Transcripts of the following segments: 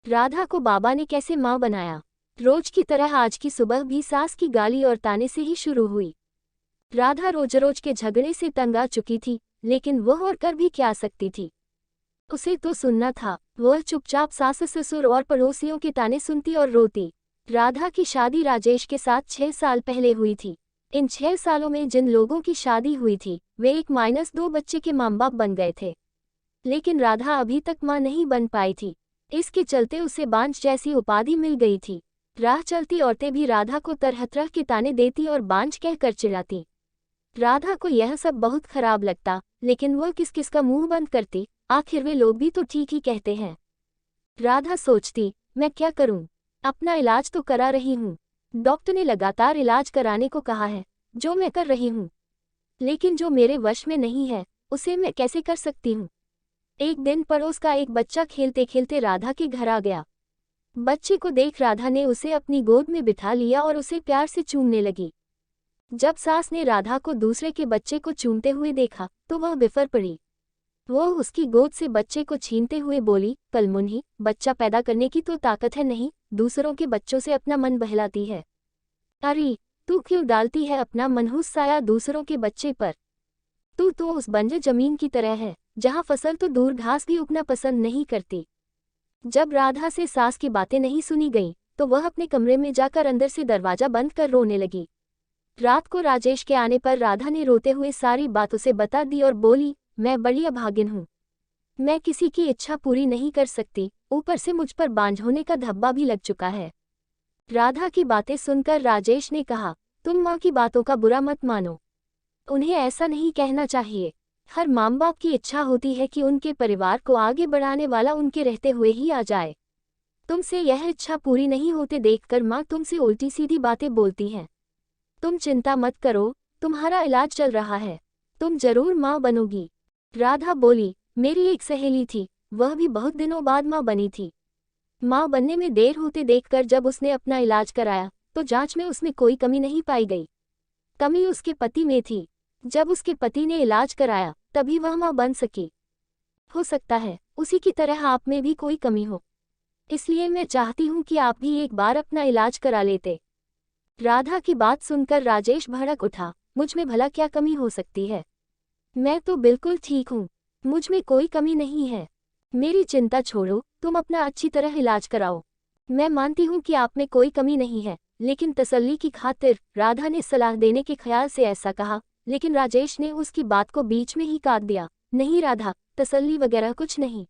राधा को बाबा ने कैसे माँ बनाया। रोज की तरह आज की सुबह भी सास की गाली और ताने से ही शुरू हुई। राधा रोज रोज के झगड़े से तंग आ चुकी थी, लेकिन वह और कर भी क्या सकती थी। उसे तो सुनना था। वह चुपचाप सास ससुर और पड़ोसियों के ताने सुनती और रोती। राधा की शादी राजेश के साथ 6 साल पहले हुई थी। इन 6 सालों में जिन लोगों की शादी हुई थी वे 1-2 बच्चे के माँ बाप बन गए थे, लेकिन राधा अभी तक माँ नहीं बन पाई थी। इसके चलते उसे बांझ जैसी उपाधि मिल गई थी। राह चलती औरतें भी राधा को तरह तरह के ताने देती और बांझ कहकर चिढ़ाती। राधा को यह सब बहुत खराब लगता, लेकिन वह किस किस का मुंह बंद करती। आखिर वे लोग भी तो ठीक ही कहते हैं। राधा सोचती, मैं क्या करूं? अपना इलाज तो करा रही हूं। डॉक्टर ने लगातार इलाज कराने को कहा है, जो मैं कर रही हूं, लेकिन जो मेरे वश में नहीं है उसे मैं कैसे कर सकती हूं। एक दिन पड़ोस का एक बच्चा खेलते खेलते राधा के घर आ गया। बच्चे को देख राधा ने उसे अपनी गोद में बिठा लिया और उसे प्यार से चूमने लगी। जब सास ने राधा को दूसरे के बच्चे को चूमते हुए देखा तो वह बिफर पड़ी। वह उसकी गोद से बच्चे को छीनते हुए बोली, कलमुन्ही, बच्चा पैदा करने की तो ताकत है नहीं, दूसरों के बच्चों से अपना मन बहलाती है। अरे, तू क्यों डालती है अपना मनहूस साया दूसरों के बच्चे पर? तू तो उस बंजर जमीन की तरह है जहाँ फसल तो दूर घास भी उगना पसंद नहीं करती। जब राधा से सास की बातें नहीं सुनी गईं, तो वह अपने कमरे में जाकर अंदर से दरवाजा बंद कर रोने लगी। रात को राजेश के आने पर राधा ने रोते हुए सारी बात उसे बता दी और बोली, मैं बड़ी अभागिन हूँ। मैं किसी की इच्छा पूरी नहीं कर सकती, ऊपर से मुझ पर बांझ होने का धब्बा भी लग चुका है। राधा की बातें सुनकर राजेश ने कहा, तुम माँ की बातों का बुरा मत मानो। उन्हें ऐसा नहीं कहना चाहिए। हर माँ बाप की इच्छा होती है कि उनके परिवार को आगे बढ़ाने वाला उनके रहते हुए ही आ जाए। तुमसे यह इच्छा पूरी नहीं होते देखकर माँ तुमसे उल्टी सीधी बातें बोलती हैं। तुम चिंता मत करो, तुम्हारा इलाज चल रहा है, तुम जरूर माँ बनोगी। राधा बोली, मेरी एक सहेली थी, वह भी बहुत दिनों बाद माँ बनी थी। माँ बनने में देर होते देखकर जब उसने अपना इलाज कराया तो जांच में उसमें कोई कमी नहीं पाई गई। कमी उसके पति में थी। जब उसके पति ने इलाज कराया तभी वह माँ बन सकी। हो सकता है उसी की तरह आप में भी कोई कमी हो, इसलिए मैं चाहती हूँ कि आप भी एक बार अपना इलाज करा लेते। राधा की बात सुनकर राजेश भड़क उठा, मुझ में भला क्या कमी हो सकती है? मैं तो बिल्कुल ठीक हूँ, मुझ में कोई कमी नहीं है। मेरी चिंता छोड़ो, तुम अपना अच्छी तरह इलाज कराओ। मैं मानती हूँ कि आप में कोई कमी नहीं है, लेकिन तसल्ली की खातिर राधा ने सलाह देने के ख्याल से ऐसा कहा, लेकिन राजेश ने उसकी बात को बीच में ही काट दिया। नहीं राधा, तसल्ली वगैरह कुछ नहीं।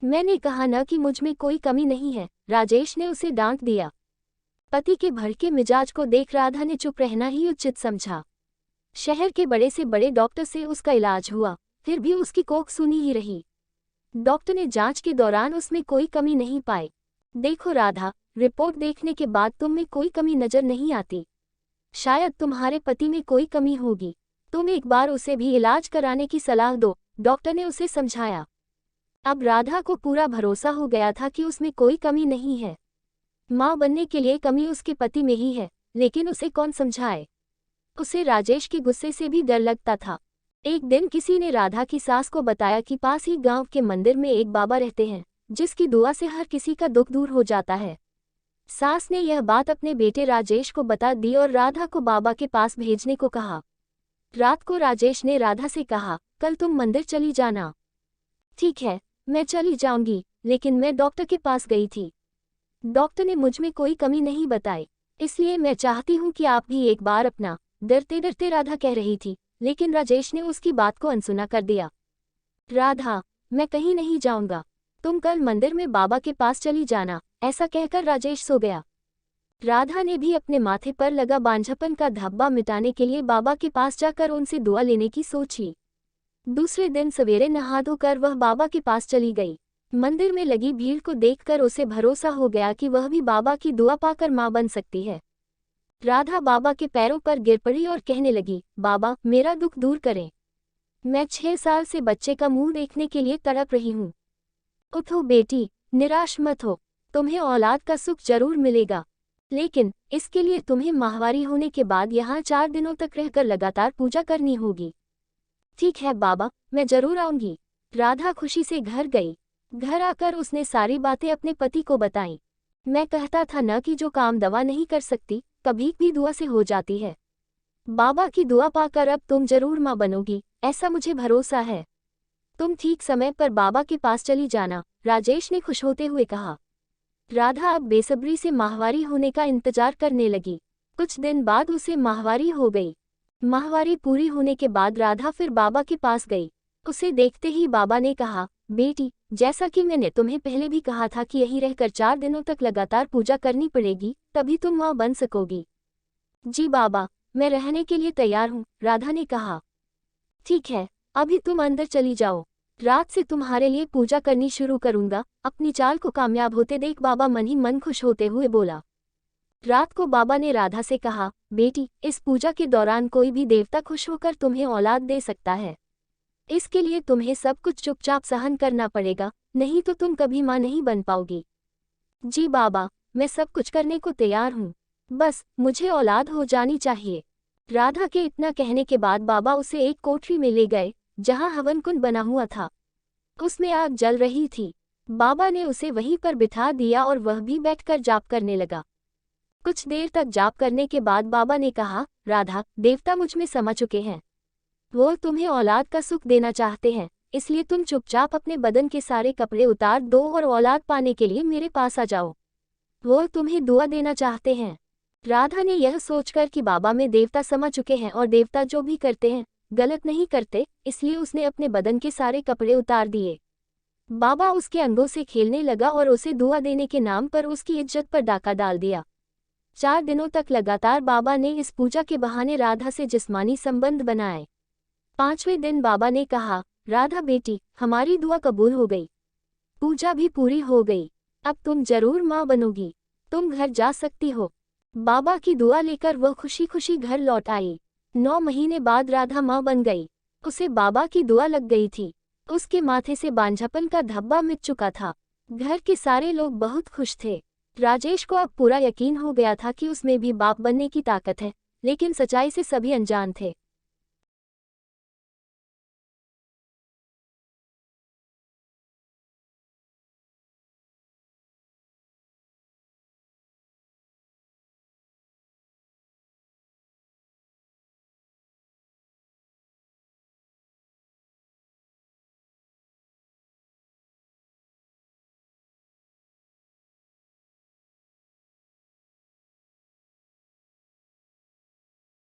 मैंने कहा न कि मुझ में कोई कमी नहीं है, राजेश ने उसे डांट दिया। पति के भड़के मिजाज को देख राधा ने चुप रहना ही उचित समझा। शहर के बड़े से बड़े डॉक्टर से उसका इलाज हुआ, फिर भी उसकी कोख सुनी ही रही। डॉक्टर ने जांच के दौरान उसमें कोई कमी नहीं पाई। देखो राधा, रिपोर्ट देखने के बाद तुम में कोई कमी नजर नहीं आती। शायद तुम्हारे पति में कोई कमी होगी, तुम एक बार उसे भी इलाज कराने की सलाह दो, डॉक्टर ने उसे समझाया। अब राधा को पूरा भरोसा हो गया था कि उसमें कोई कमी नहीं है। माँ बनने के लिए कमी उसके पति में ही है, लेकिन उसे कौन समझाए। उसे राजेश के गुस्से से भी डर लगता था। एक दिन किसी ने राधा की सास को बताया कि पास ही गांव के मंदिर में एक बाबा रहते हैं, जिसकी दुआ से हर किसी का दुख दूर हो जाता है। सास ने यह बात अपने बेटे राजेश को बता दी और राधा को बाबा के पास भेजने को कहा। रात को राजेश ने राधा से कहा, कल तुम मंदिर चली जाना। ठीक है, मैं चली जाऊंगी, लेकिन मैं डॉक्टर के पास गई थी। डॉक्टर ने मुझ में कोई कमी नहीं बताई, इसलिए मैं चाहती हूँ कि आप भी एक बार अपना। डरते डरते राधा कह रही थी, लेकिन राजेश ने उसकी बात को अनसुना कर दिया। राधा, मैं कहीं नहीं जाऊंगा, तुम कल मंदिर में बाबा के पास चली जाना, ऐसा कहकर राजेश सो गया। राधा ने भी अपने माथे पर लगा बांझपन का धब्बा मिटाने के लिए बाबा के पास जाकर उनसे दुआ लेने की सोची। दूसरे दिन सवेरे नहा धोकर वह बाबा के पास चली गई। मंदिर में लगी भीड़ को देखकर उसे भरोसा हो गया कि वह भी बाबा की दुआ पाकर मां बन सकती है। राधा बाबा के पैरों पर गिर पड़ी और कहने लगी, बाबा, मेरा दुख दूर करें। मैं 6 साल से बच्चे का मुंह देखने के लिए तड़प रही हूँ। उठो बेटी, निराश मत हो, तुम्हें औलाद का सुख जरूर मिलेगा, लेकिन इसके लिए तुम्हें माहवारी होने के बाद यहाँ 4 दिनों तक रहकर लगातार पूजा करनी होगी। ठीक है बाबा, मैं जरूर आऊंगी। राधा खुशी से घर गई। घर आकर उसने सारी बातें अपने पति को बताईं। मैं कहता था न कि जो काम दवा नहीं कर सकती, कभी भी दुआ से हो जाती है। बाबा की दुआ पाकर अब तुम जरूर माँ बनोगी, ऐसा मुझे भरोसा है। तुम ठीक समय पर बाबा के पास चली जाना, राजेश ने खुश होते हुए कहा। राधा अब बेसब्री से माहवारी होने का इंतजार करने लगी। कुछ दिन बाद उसे माहवारी हो गई। माहवारी पूरी होने के बाद राधा फिर बाबा के पास गई। उसे देखते ही बाबा ने कहा, बेटी, जैसा कि मैंने तुम्हें पहले भी कहा था कि यहीं रहकर 4 दिनों तक लगातार पूजा करनी पड़ेगी, तभी तुम माँ बन सकोगी। जी बाबा, मैं रहने के लिए तैयार हूँ, राधा ने कहा। ठीक है, अभी तुम अंदर चली जाओ। रात से तुम्हारे लिए पूजा करनी शुरू करूंगा। अपनी चाल को कामयाब होते देख बाबा मन ही मन खुश होते हुए बोला। रात को बाबा ने राधा से कहा, बेटी, इस पूजा के दौरान कोई भी देवता खुश होकर तुम्हें औलाद दे सकता है। इसके लिए तुम्हें सब कुछ चुपचाप सहन करना पड़ेगा, नहीं तो तुम कभी माँ नहीं बन पाओगी। जी बाबा, मैं सब कुछ करने को तैयार हूँ, बस मुझे औलाद हो जानी चाहिए। राधा के इतना कहने के बाद बाबा उसे एक कोठरी में ले गए, जहाँ हवन कुंड बना हुआ था। उसमें आग जल रही थी। बाबा ने उसे वहीं पर बिठा दिया और वह भी बैठकर जाप करने लगा। कुछ देर तक जाप करने के बाद बाबा ने कहा, राधा, देवता मुझ में समा चुके हैं। वो तुम्हें औलाद का सुख देना चाहते हैं, इसलिए तुम चुपचाप अपने बदन के सारे कपड़े उतार दो और औलाद पाने के लिए मेरे पास आ जाओ। वो तुम्हें दुआ देना चाहते हैं। राधा ने यह सोचकर कि बाबा में देवता समा चुके हैं और देवता जो भी करते हैं गलत नहीं करते, इसलिए उसने अपने बदन के सारे कपड़े उतार दिए। बाबा उसके अंगों से खेलने लगा और उसे दुआ देने के नाम पर उसकी इज्जत पर डाका डाल दिया। 4 दिनों तक लगातार बाबा ने इस पूजा के बहाने राधा से जिस्मानी संबंध बनाए। 5वें दिन बाबा ने कहा, राधा बेटी, हमारी दुआ कबूल हो गई, पूजा भी पूरी हो गई, अब तुम जरूर माँ बनोगी, तुम घर जा सकती हो। बाबा की दुआ लेकर वह खुशी खुशी घर लौट आई। 9 महीने बाद राधा माँ बन गई। उसे बाबा की दुआ लग गई थी। उसके माथे से बांझपन का धब्बा मिट चुका था। घर के सारे लोग बहुत खुश थे। राजेश को अब पूरा यकीन हो गया था कि उसमें भी बाप बनने की ताकत है, लेकिन सच्चाई से सभी अनजान थे।